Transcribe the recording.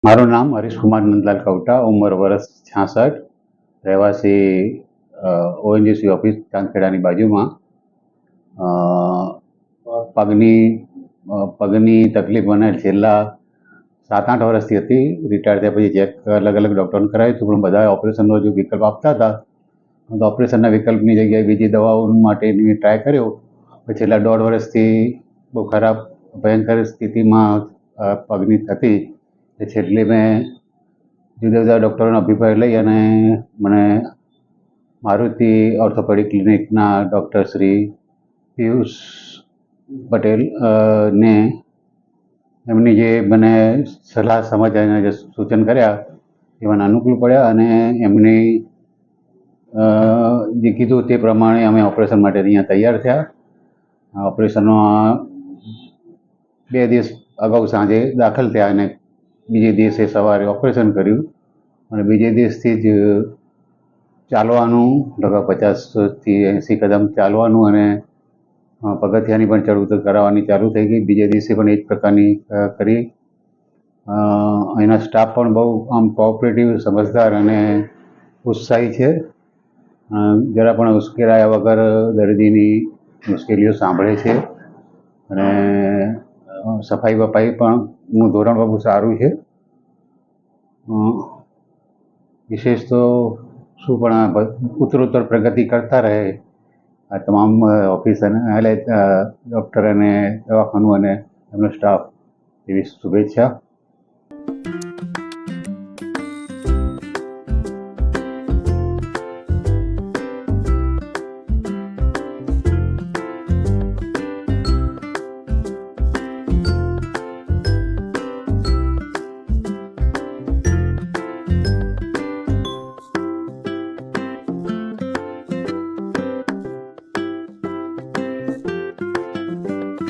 મારું નામ હરીશ કુમાર નંદલાલ કવટા, ઉંમર વર્ષ 66, રહેવાસી ઓએનજીસી ઓફિસ ચાંદખેડાની બાજુમાં. અ, પગની તકલીફ મને છેલ્લા 7-8 વર્ષથી હતી. રિટાયર થયા પછી ચેક અલગ અલગ ડૉક્ટરને કરાવ્યું હતું, પણ બધા ઓપરેશનનો જો વિકલ્પ આપતા હતા, તો ઓપરેશનના વિકલ્પની જગ્યાએ બીજી દવાઓ માટેની ટ્રાય કર્યો. પછી છેલ્લા 1.5 વર્ષથી બહુ ખરાબ ભયંકર સ્થિતિમાં પગની હતી. છેલ્લે મેં જુદા જુદા ડૉક્ટરોનો અભિપ્રાય લઈ અને મને મારુતિ ઓર્થોપેડિક ક્લિનિકના ડૉક્ટર શ્રી પિયુષ પટેલ ને એમની જે મને સલાહ સમજ અને જે સૂચન કર્યા એ મને અનુકૂળ પડ્યા, અને એમની જે કીધું તે પ્રમાણે અમે ઓપરેશન માટે અહીંયા તૈયાર થયા. ઓપરેશનમાં 2 દિવસ અગાઉ સાંજે દાખલ થયા અને બીજે દિવસે સવારે ઓપરેશન કર્યું, અને બીજે દિવસથી જ ચાલવાનું, લગભગ 50થી 80 કદમ ચાલવાનું અને પગથિયાની પણ ચઢ ઉતર કરાવવાની ચાલુ થઈ ગઈ. બીજા દિવસે પણ એ જ પ્રકારની કરી. અહીંના સ્ટાફ પણ બહુ આમ કોઓપરેટિવ, સમજદાર અને ઉત્સાહી છે. જરા પણ ઉશ્કેરાયા વગર દર્દીની મુશ્કેલીઓ સાંભળે છે, અને સફાઈ બફાઈ પણ ધોરણ બહુ સારું છે. વિશેષ તો શું, પણ ઉત્તરોત્તર પ્રગતિ કરતા રહે આ તમામ ઓફિસ અને ડૉક્ટર અને દવાખાનું અને એમનો સ્ટાફ, એવી શુભેચ્છા.